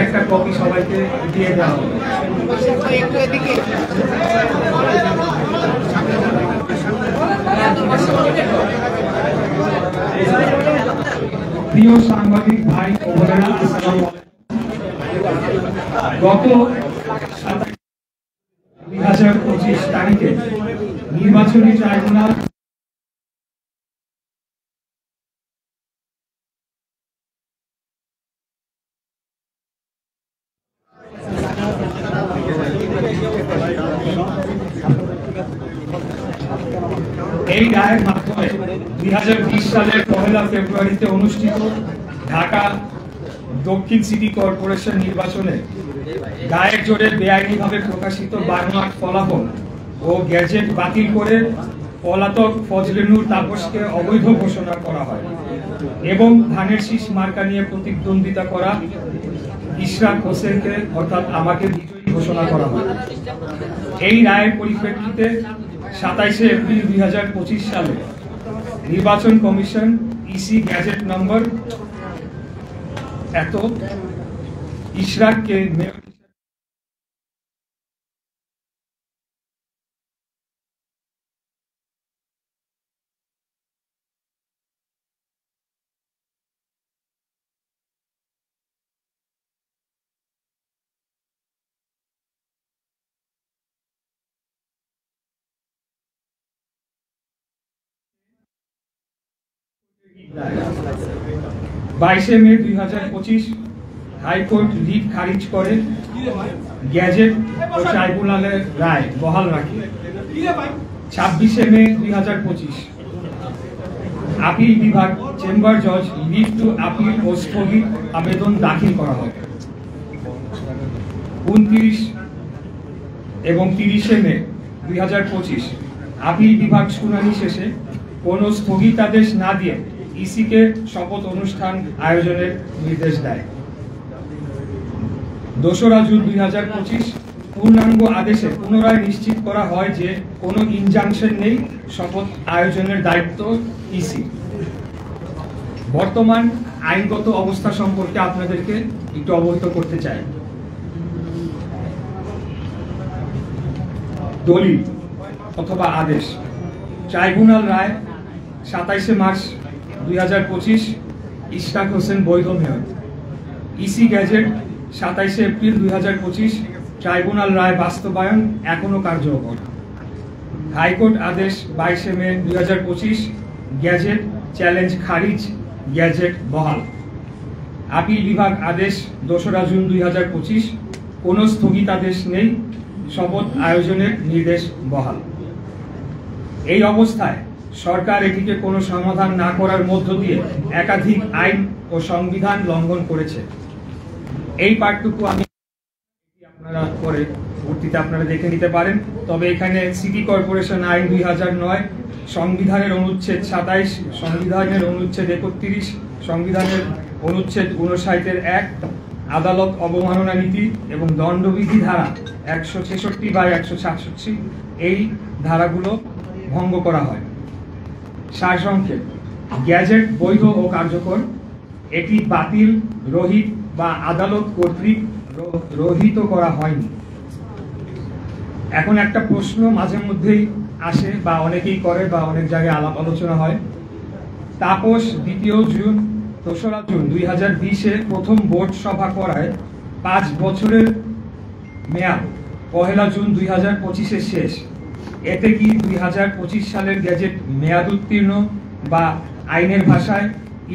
একটা কপি সবাইকে দিয়ে দেওয়া হবে। প্রিয় সাংবাদিক ভাই ও বোনেরা, গত 2025 তারিখে নির্বাচনী ট্রাইব্যুনাল এই রায়ের মাধ্যমে 2020 সালের 1 ফেব্রুয়ারিতে অনুষ্ঠিত ঢাকা দক্ষিণ সিটি কর্পোরেশন নির্বাচনে গায়ের জোরে বেআইনিভাবে প্রকাশিত বানোয়াট ফলাফল ও গ্যাজেট বাতিল করে পলাতক ফজলে নূর তাপসকে অবৈধ ঘোষণা করা হয় এবং ধানের শীষ মার্কা নিয়ে প্রতিদ্বন্দ্বিতা করা ইশরাক হোসেনকে অর্থাৎ আমাকে বিজয়ী ঘোষণা করা হয়। এই রায়ের পরিপ্রেক্ষিতে 27 এপ্রিল 2025 সালে নির্বাচন কমিশন ইসি গ্যাজেট নম্বর এত ইশরাককে মেয়র বাইশে মে 2025 হাইকোর্ট রিট খারিজ করে গ্যাজেট ও ট্রাইব্যুনালের রায় বহাল রাখে। 26শে মে 2025 আপিল বিভাগ চেম্বার জজ লিভ টু আপিল ও স্থগিত আবেদন দাখিল করা হয়। 29 এবং 30শে মে 2025 আপিল বিভাগ শুনানি শেষে কোনো স্থগিতাদেশ না দিয়ে ইসিকে শপথ অনুষ্ঠান আয়োজনের নির্দেশ দেয়। 2রা জুন 2025 পূর্ণাঙ্গ আদেশে পুনরায় নিশ্চিত করা হয় যে কোনো ইনজাংশন নেই, শপথ আয়োজনের দায়িত্ব ইসি। বর্তমান আইনগত অবস্থা সম্পর্কে আপনাদেরকে একটু অবহিত করতে চাই। দলিল অথবা আদেশ। ট্রাইব্যুনাল রায় 27শে মার্চ 2025 ইশরাক হোসেন বৈধ মেয়র। ইসি গ্যাজেট 27শে এপ্রিল 2025 ট্রাইব্যুনাল রায় বাস্তবায়ন এখনো কার্যকর। হাইকোর্ট আদেশ 22শে মে 2025 গ্যাজেট চ্যালেঞ্জ খারিজ, গ্যাজেট বহাল। আপিল বিভাগ আদেশ 2রা জুন 2025 কোনো স্থগিতাদেশ নেই, শপথ আয়োজনের নির্দেশ বহাল। এই অবস্থায় সরকার এটিকে কোনো সমাধান না করার মধ্য দিয়ে একাধিক আইন ও সংবিধান লঙ্ঘন করেছে। এই পাঠটুকু আমি আপনারা পরে ভর্তিতে আপনারা দেখে নিতে পারেন। তবে এখানে সিটি কর্পোরেশন আইন 2009, সংবিধানের অনুচ্ছেদ 27, সংবিধানের অনুচ্ছেদ 31, সংবিধানের অনুচ্ছেদ 59-1, আদালত অবমাননা নীতি এবং দণ্ডবিধি ধারা 166 বা 166 এই ধারাগুলো ভঙ্গ করা হয়। সারসংক্ষেপ, গ্যাজেট বৈধ ও কার্যকর। এটি বাতিল, রহিত বা আদালত কর্তৃক রহিত করা হয়নি। এখন একটা প্রশ্ন মাঝে মধ্যেই আসে বা অনেকেই করে বা অনেক জায়গায় আলাপ আলোচনা হয়। তাপস 2রা জুন 2020-এ প্রথম বোর্ড সভা করায় 5 বছরের মেয়াদ 1 জুন 2025-এ শেষ। এতে কি 2025 সালের গ্যাজেট মেয়াদ উত্তীর্ণ বা আইনের ভাষায়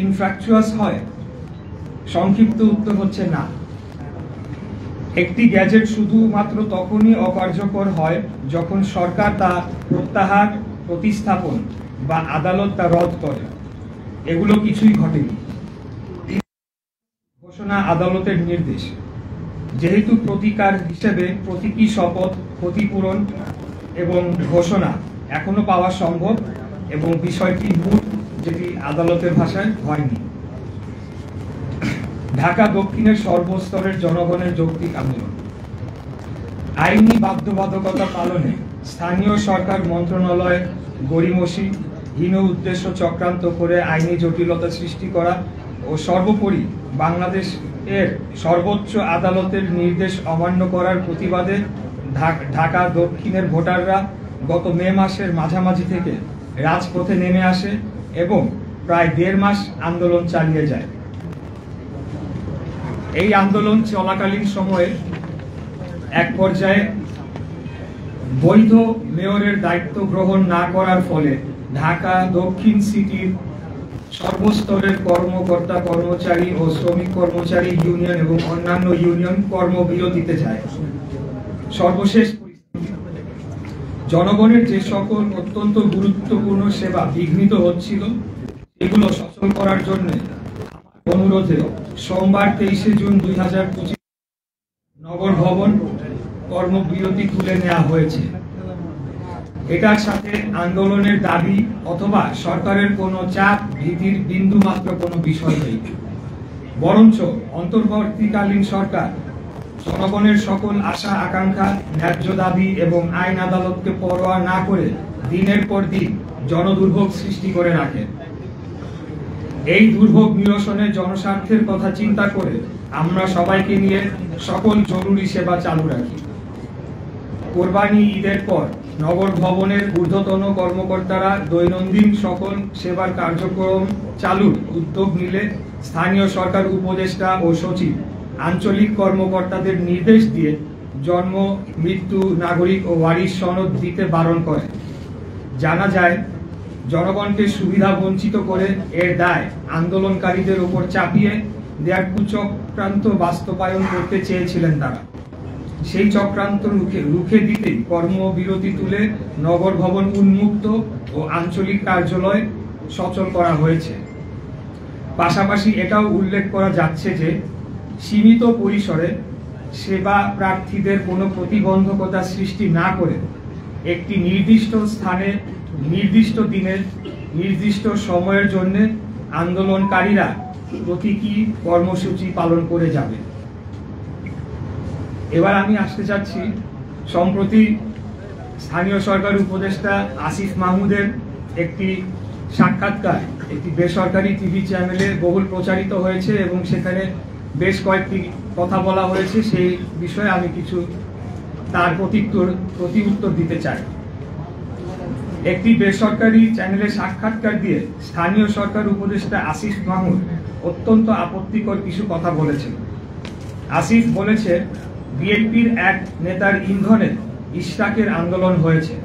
ইনফ্রাকচুয়াস হয়? সংক্ষিপ্ত উত্তর হচ্ছে না। একটি গ্যাজেট শুধুমাত্র তখনই অকার্যকর হয় যখন সরকার তা প্রত্যাহার, প্রতিস্থাপন বা আদালত তা রদ করে। এগুলো কিছুই ঘটেনি। ঘোষণা আদালতের নির্দেশ। যেহেতু প্রতিকার হিসেবে প্রতীকী শপথ, ক্ষতিপূরণ এবং ঘোষণা এখনো পাওয়া সম্ভব এবং বিষয়টি মূল, যেটি আদালতের ভাষায় হয়নি। ঢাকা দক্ষিণের সর্বস্তরের জনগণের যৌক্তিক আন্দোলন। আইনি বাধ্যবাধকতা পালনে স্থানীয় সরকার মন্ত্রণালয় গড়িমসি, হীন উদ্দেশ্য চক্রান্ত করে আইনি জটিলতা সৃষ্টি করা ও সর্বোপরি বাংলাদেশ এর সর্বোচ্চ আদালতের নির্দেশ অমান্য করার প্রতিবাদে ঢাকা দক্ষিণের ভোটাররা গত মে মাসের মাঝামাঝি থেকে রাজপথে নেমে আসে এবং প্রায় 1.5 মাস আন্দোলন চালিয়ে যায়। এই আন্দোলন চলাকালীন সময়ে এক পর্যায়ে বৈধ মেয়রের দায়িত্ব গ্রহণ না করার ফলে ঢাকা দক্ষিণ সিটির সর্বস্তরের কর্মকর্তা কর্মচারী ও শ্রমিক কর্মচারী ইউনিয়ন এবং অন্যান্য ইউনিয়ন কর্মবিরতিতে যায়। সর্বশেষ জনগণের যে সকল অত্যন্ত গুরুত্বপূর্ণ সেবা বিঘ্নিত হচ্ছিল এগুলো সচল করার জন্য অনুরোধে সোমবার 23 জুন 2025 নগর ভবন কর্মবিরতি তুলে নেওয়া হয়েছে। এটার সাথে আন্দোলনের দাবি অথবা সরকারের কোনো চাপ ভীতির বিন্দু মাত্র কোনো বিষয় নেই, বরঞ্চ অন্তর্বর্তীকালীন সরকার জনগণের সকল আশা আকাঙ্ক্ষা, ন্যায্য দাবি এবং আইন আদালতকে পরোয়া না করে দিনের পর দিন জনদুর্ভোগ সৃষ্টি করে রাখে। এই দুর্ভোগ নিরসনে জনস্বার্থের কথা চিন্তা করে আমরা সবাইকে নিয়ে সকল জরুরি সেবা চালু রাখি। কোরবানি ঈদের পর নগর ভবনের ঊর্ধ্বতন কর্মকর্তারা দৈনন্দিন সকল সেবার কার্যক্রম চালুর উদ্যোগ নিলে স্থানীয় সরকার উপদেষ্টা ও সচিব আঞ্চলিক কর্মকর্তাদের নির্দেশ দিয়ে জন্ম, মৃত্যু, নাগরিক ও ওয়ারিশ সনদ দিতে বারণ করে। জানা যায় জনগণকে সুবিধা বঞ্চিত করে এর দায় আন্দোলনকারীদের উপর চাপিয়ে দেয়ার কুচক্রান্ত বাস্তবায়ন করতে চেয়েছিলেন তারা। সেই চক্রান্ত রুখে দিতেই কর্মবিরতি তুলে নগর ভবন উন্মুক্ত ও আঞ্চলিক কার্যালয় সচল করা হয়েছে। পাশাপাশি এটাও উল্লেখ করা যাচ্ছে যে সীমিত পরিসরে সেবা প্রার্থীদের কোনো প্রতিবন্ধকতা সৃষ্টি না করে একটি নির্দিষ্ট স্থানে, নির্দিষ্ট দিনে, নির্দিষ্ট সময়ের জন্য আন্দোলনকারীরা প্রতীকী কর্মসূচি পালন করে যাবে। এবার আমি আসতে চাচ্ছি সম্প্রতি স্থানীয় সরকার উপদেষ্টা আসিফ মাহমুদের একটি সাক্ষাৎকার একটি বেসরকারি টিভি চ্যানেলে বহুল প্রচারিত হয়েছে এবং সেখানে বেশ কয়েকটি কথা বলা হয়েছে। সেই বিষয়ে আমি কিছু তার প্রতি উত্তর দিতে চাই। একটি বেসরকারি চ্যানেলে সাক্ষাৎকার দিয়ে স্থানীয় সরকার উপদেষ্টা আসিফ মাহমুদ অত্যন্ত আপত্তিকর কিছু কথা বলেছেন। আসিফ বলেছে বিএনপির এক নেতার ইন্ধনে ইশরাকের আন্দোলন হয়েছে।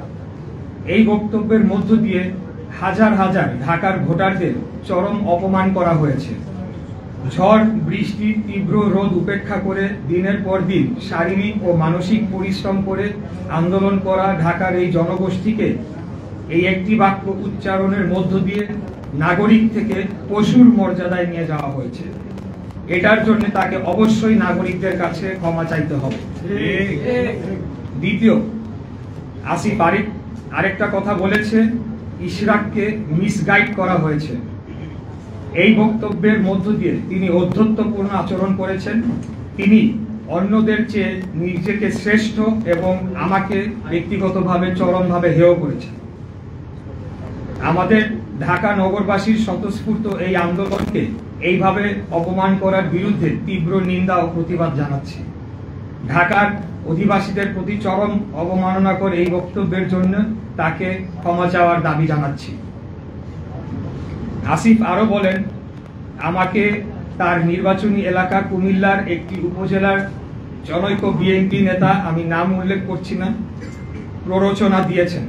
এই বক্তব্যের মধ্য দিয়ে হাজার হাজার ঢাকার ভোটারদের চরম অপমান করা হয়েছে। ঝড়, বৃষ্টি, তীব্র রোদ উপেক্ষা করে দিনের পর দিন শারীরিক ও মানসিক পরিশ্রম করে আন্দোলন করা ঢাকার এই জনগোষ্ঠীকে এই একটি বাক্য উচ্চারণের মধ্য দিয়ে নাগরিক থেকে পশুর মর্যাদায় নিয়ে যাওয়া হয়েছে। এটার জন্য তাকে অবশ্যই নাগরিকদের কাছে ক্ষমা চাইতে হবে। দ্বিতীয়, আসিফ আরেকটা কথা বলেছে, ইশরাককে মিসগাইড করা হয়েছে। এই বক্তব্যের মধ্য দিয়ে তিনি ঔদ্ধত্যপূর্ণ আচরণ করেছেন। তিনি অন্যদের চেয়ে নিজেকে শ্রেষ্ঠ এবং আমাকে ব্যক্তিগতভাবে চরমভাবে হেয় করেছেন। আমাদের ঢাকা নগরবাসীর স্বতঃস্ফূর্ত এই আন্দোলনকে এইভাবে অপমান করার বিরুদ্ধে তীব্র নিন্দা ও প্রতিবাদ জানাচ্ছি। ঢাকার অধিবাসীদের প্রতি চরম অবমাননাকর এই বক্তব্যের জন্য তাকে ক্ষমা চাওয়ার দাবি জানাচ্ছি। আসিফ আরো বলেন, আমাকে তার নির্বাচনী এলাকা কুমিল্লার একটি উপজেলার জনৈক বিএনপি নেতা, আমি নাম উল্লেখ করছি না, প্ররোচনা দিয়েছেন।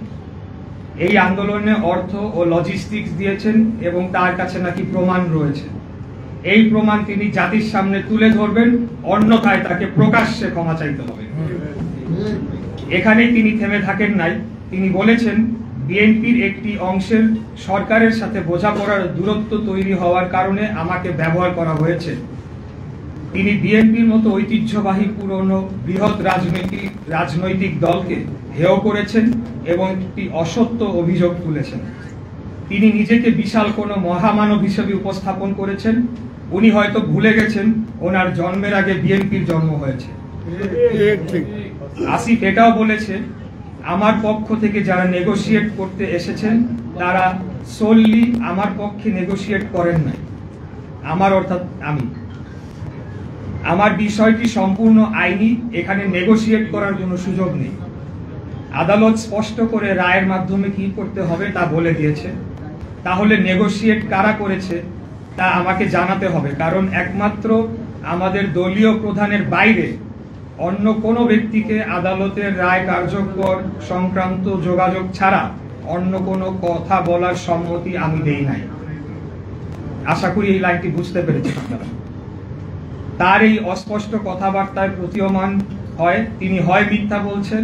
এই আন্দোলনে অর্থ ও লজিস্টিক্স দিয়েছেন এবং তার কাছে নাকি প্রমাণ রয়েছে। এই প্রমাণ তিনি জাতির সামনে তুলে ধরবেন, অন্যথায় তাকে প্রকাশ্যে ক্ষমা চাইতে হবে। এখানেই তিনি থেমে থাকেন নাই। তিনি বলেছেন বিএনপির একটি অংশের সরকারের সাথে বোঝাপড়ার দূরত্ব তৈরি হওয়ার কারণে আমাকে ব্যবহার করা হয়েছে। তিনি বিএনপির মতো ঐতিহ্যবাহী পুরনো বৃহৎ রাজনৈতিক দলকে হেয় করেছেন এবং একটি অসত্য অভিযোগ তুলেছেন। তিনি নিজেকে বিশাল কোনো মহামানব হিসেবে উপস্থাপন করেছেন। উনি হয়তো ভুলে গেছেন ওনার জন্মের আগে বিএনপির জন্ম হয়েছে। আসিফ এটাও বলেছে, আমার পক্ষ থেকে যারা নেগোশিয়েট করতে এসেছেন তারা সোললি আমার পক্ষে নেগোশিয়েট করেন নাই। আমার অর্থাৎ আমি। আমার বিষয়টি সম্পূর্ণ আইনি, এখানে নেগোশিয়েট করার কোনো সুযোগ নেই। আদালত স্পষ্ট করে রায়ের মাধ্যমে কি করতে হবে তা বলে দিয়েছে। তাহলে নেগোশিয়েট কারা করেছে তা আমাকে জানাতে হবে, কারণ একমাত্র আমাদের দলীয় প্রধানের বাইরে অন্য কোনো ব্যক্তিকে আদালতের রায় কার্যকর সংক্রান্ত যোগাযোগ ছাড়া অন্য কোনো কথা বলার সম্মতি আমি দেই নাই। আশা করি এই লাইনটি বুঝতে পেরেছেন আপনারা। তার এই অস্পষ্ট কথাবার্তায় প্রতীয়মান হয় তিনি হয় মিথ্যা বলছেন,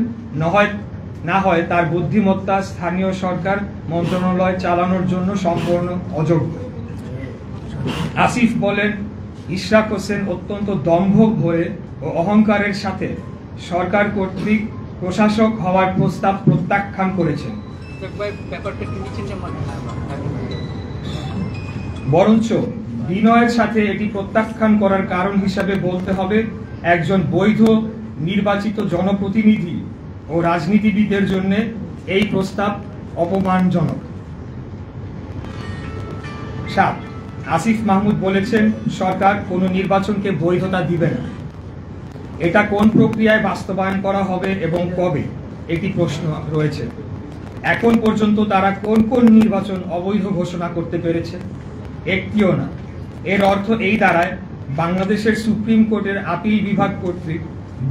না হয় তার বুদ্ধিমত্তা স্থানীয় সরকার মন্ত্রণালয় চালানোর জন্য সম্পূর্ণ অযোগ্য। আসিফ বলেন, ইশরাক হোসেন অত্যন্ত দম্ভ ভরে ও অহংকারের সাথে সরকার কর্তৃক প্রশাসক হওয়ার প্রস্তাব প্রত্যাখ্যান করেছেন। বরঞ্চ বিনয়ের সাথে এটি প্রত্যাখ্যান করার কারণ হিসাবে বলতে হবে, একজন বৈধ নির্বাচিত জনপ্রতিনিধি ও রাজনীতিবিদের জন্য এই প্রস্তাব অপমানজনক। 7, আসিফ মাহমুদ বলেছেন সরকার কোনো নির্বাচনকে বৈধতা দিবে না। এটা কোন প্রক্রিয়ায় বাস্তবায়ন করা হবে এবং কবে, একটি প্রশ্ন রয়েছে। এখন পর্যন্ত তারা কোন কোন নির্বাচন অবৈধ ঘোষণা করতে পেরেছে? একটিও না। এর অর্থ এই দাঁড়ায়, বাংলাদেশের সুপ্রিম কোর্টের আপিল বিভাগ কর্তৃক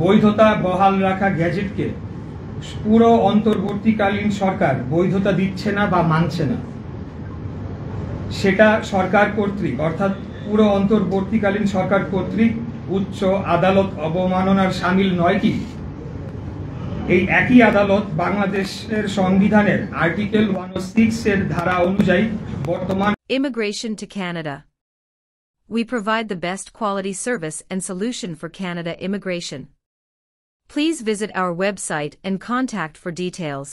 বৈধতা বহাল রাখা গ্যাজেটকে পুরো অন্তর্বর্তীকালীন সরকার বৈধতা দিচ্ছে না বা মানছে না। সেটা সরকার কর্তৃক, অর্থাৎ পুরো অন্তর্বর্তীকালীন সরকার কর্তৃক উচ্চ আদালত অবমাননার শামিল নয় কি? এই একই আদালত বাংলাদেশের সংবিধানের আর্টিকেল 106 এর ধারা অনুযায়ী বর্তমান Immigration to Canada. We provide the best quality service and solution for Canada immigration. Please visit our website and contact for details.